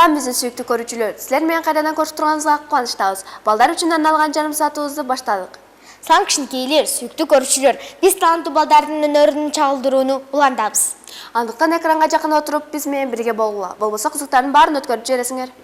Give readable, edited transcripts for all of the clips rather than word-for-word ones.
Салам биздин сүйүктүү көрүүчүлөр. Силер менен кайрадан көрүшүп турганыбызга кубанычтабыз. Балдар үчүн арналган жарым саатыбызды баштадык. Салам кичинекейлер, сүйүктүү көрүүчүлөр. Биз таланттуу балдардын өнөрүн чагылдырууну уландабыз. Андыктан экранга жакын отуруп биз менен бирге болгула. Болбосо кызыктардын баарын өткөрүп жибересиңер.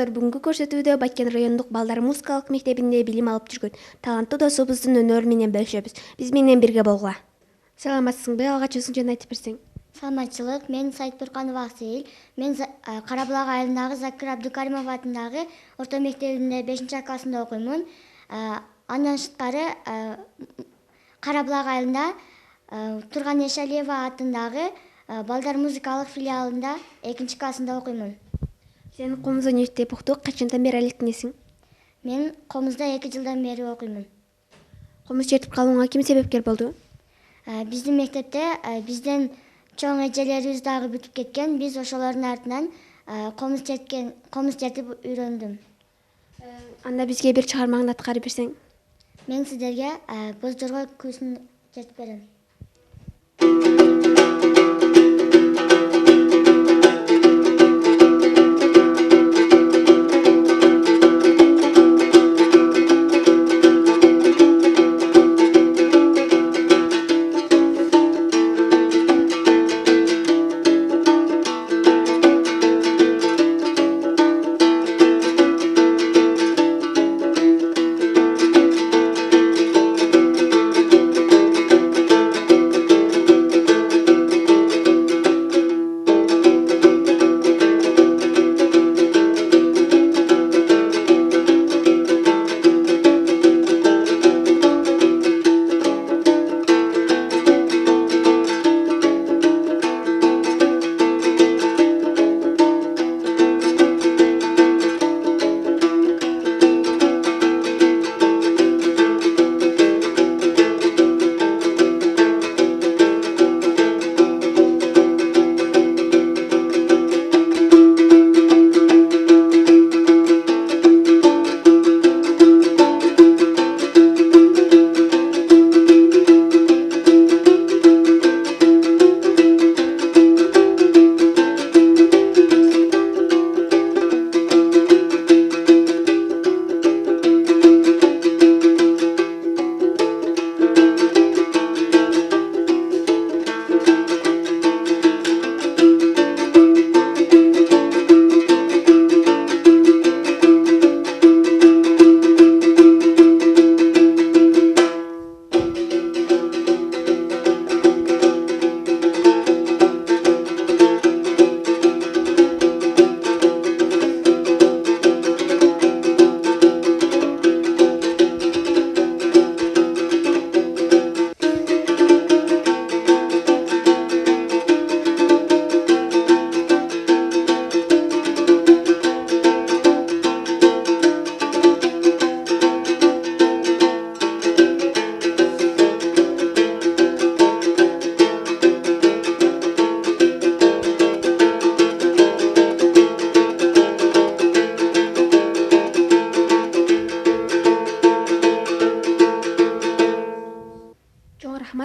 доктор бүгүнкү көрсөтүүдө Баткен райондук балдар музыкалык мектебинде билим алып жүргөн таланттуу досубуздун өнөрү менен бөлүшөбүз. Биз менен бирге болгула. Саламатсыңбы? Алгач өзүң жөнүндө айтып берсең. Саламатчылык, мен Сайтбурканова Акселил. Мен Карабулак айылындагы Закир Абдукаримов атындагы орто мектебинде 5 классында окуймун. Андан сырткары Карабулак айылында Турган Эшалиева атындагы балдар музыкалык филиалында 2 классында окуймун. Сен Комуз университетте уктук, качандан бери алектинесиң? Мен Комузда 2 жылдан бери окуймун. Комуз чертип калууңа ким себепкер болду? Биздин мектепте бизден чоң эжелерибиз дагы бүтүп кеткен. Биз ошолордун артынан комуз чертип үйрөндүм. Анда бизге бир чыгармаңды аткарып берсең. Мен сиздерге Боздорго күүсүн чертип берем.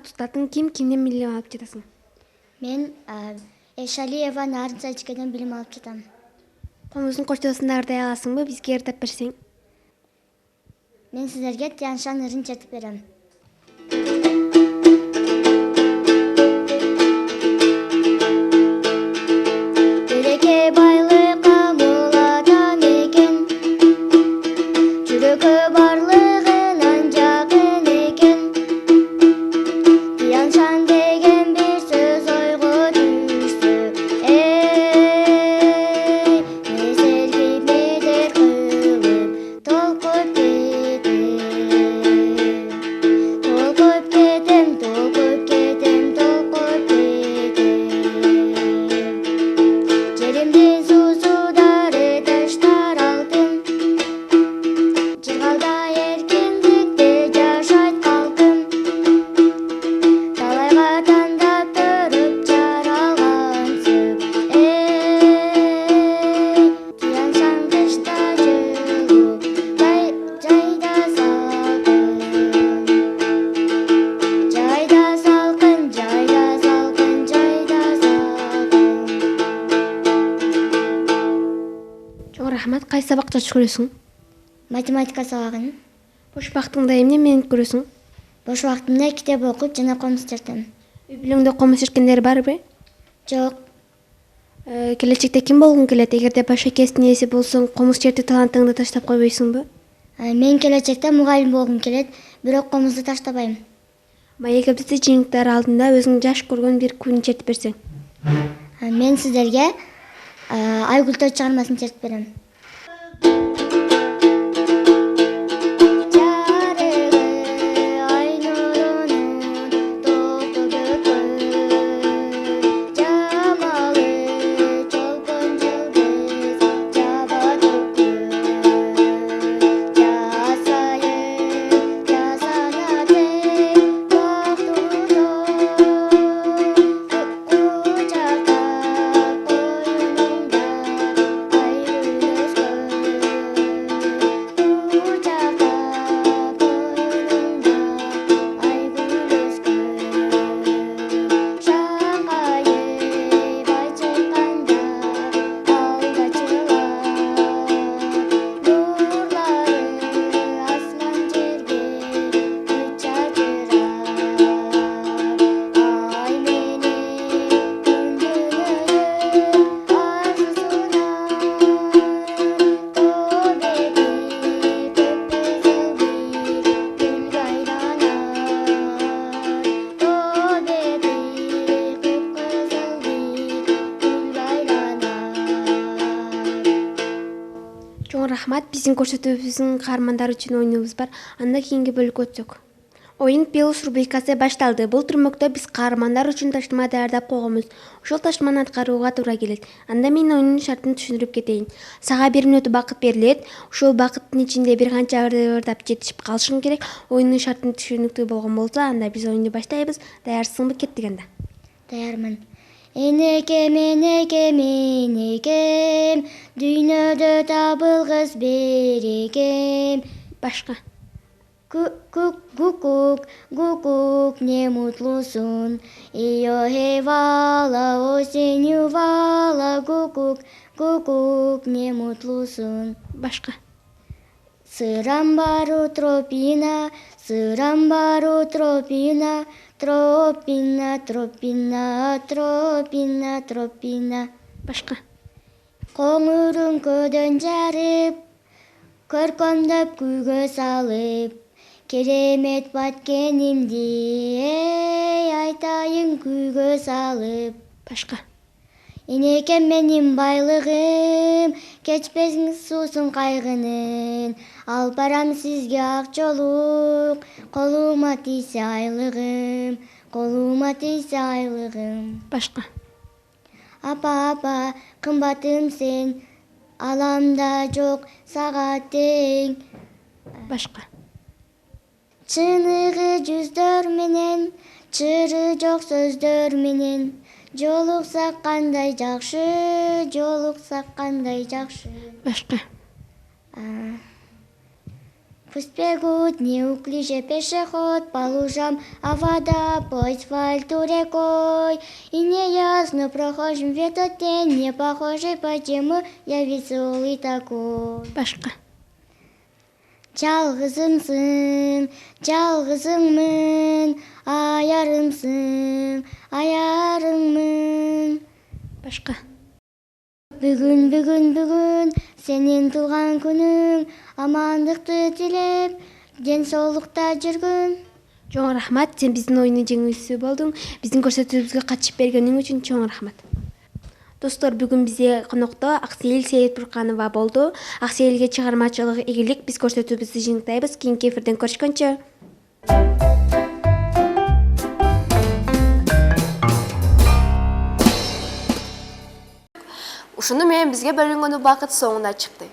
Устатың ким, кимден билим алып жатасың? Мен Эшалиева Нарын Сачкеден билим алып жатам. Комуздун коштоосун ырдай аласыңбы? Бизге ырдап берсең. Мен сиздерге Тяншан ырын чертип берем. Береке байлыкка мулатам экен, жүрөгү барлыгынан жакын экен. Тяншан деген бир сөз ойго түштү. Мен сергип медер кылып толкуп кетем. Толкуп кетем, толкуп кетем, толкуп кетем. Жеримдин суусудары таштар алтын, жыргалда эркиндикте жашайт калкым. Талайга тандап көрүп жаралгансың. Тяншан кышта жылуу, жайда салкын. Жайда салкын, жайда салкын, жайда салкын. Чоң рахмат. Кайсы сабакты жакшы көрөсүң? Математика сабагын. Бош убактыңда эмне менен көрөсүң? Бош убактымда китеп окуп жана комуз чертем. Үй бүлөңдө комуз черткендер барбы? Жок, Келечекте ким болгуң келет? Эгерде башка кесиптин ээси болсоң, комуз чертүү талантыңды таштап койбойсуңбу? Мен келечекте мугалим болгум келет, бирок комузду таштабайм. Эгер бизди жыйынтыктар алдында өзүң жаш көргөн бир күн чертип берсең. Мен сиздерге Айгүл чыгармасын чертип берем. Чоң рахмат. Биздин көрсөтүүбүздүн каармандары үчүн оюнубуз бар. Анда кийинки бөлүккө өтсөк. Оюн Пелус рубрикасы башталды. Бул түрмөктө биз каармандар үчүн ташма даярдап койгонбуз. Ошол ташманы аткарууга туура келет. Анда мен оюндун шартын түшүндүрүп кетейин. Сага 1 мүнөт убакыт берилет. Ошол убакыттын ичинде бир канча ырдап жетишип калышың керек. Оюндун шартын түшүнүктүү болгон болсо, анда биз оюнду баштайбыз. Даярсыңбы? Кеттик анда. Даярмын. Энекем, энекем, энекем, дүйнөдө табылгыс берекем. Башка. Кукук, кукук, не мутлусун. Ио вала, осенью вала, кукук, кукук, не мутлусун. Башка. Сырам бару тропина, сырам бару тропина, тропина, тропина, тропина, тропина. Башка. Коңурун көдөн жарып, көркөмдөп күйгө салып, керемет баткенимди айтайын күйгө салып. Башка. Энекем менин байлыгым, кечпесиң суусун кайгынын. Алып барам сизге ак жолук, колума тийсе айлыгым, колума тийсе айлыгым. Башка. Апа, кымбатым сен, аламда жок сага тең. Башка. Чыныгы жүздөр менен, чыры жок сөздөр менен, жолуксак кандай жакшы, жолуксак кандай жакшы. Башка. Пусть бегут неуклюже пешеход по лужам, а вода по асфальту рекой. И неясно прохожим в этот день, не похожий, почему я веселый такой. Башка. Жалгызымсың, жалгызыңмын, аярымсың, аярыңмын. Башка. Бүгүн сенин туулган күнүң, амандыкты тилеп, ден соолукта жүргүн. Чоң рахмат. Сен биздин оюндун жеңүүчүсү болдуң. Биздин көрсөтүүбүзгө катышып бергениң үчүн чоң рахмат. Достор, бүгүн бизде конокто Аксейил Сейитбурканова болду. Аксейилге чыгармачылык ийгилик. Биз көрсөтүүбүздү жыйынтыктайбыз. Кийинки эфирден көрүшкөнчө. Ушуну менен бизге бөлүнгөн убакыт соңуна чыкты.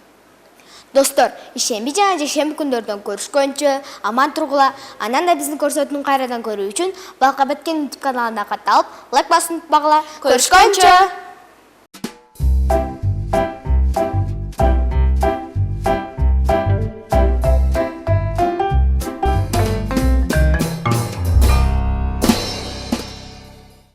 Достор, ишемби жана жекшемби күндөрдөн көрүшкөнчө аман тургула. Анан да биздин көрсөтүүнү кайрадан көрүү үчүн Балка Беткен YouTube каналына катталып, лайк басып унутпагыла. Көрүшкөнчө.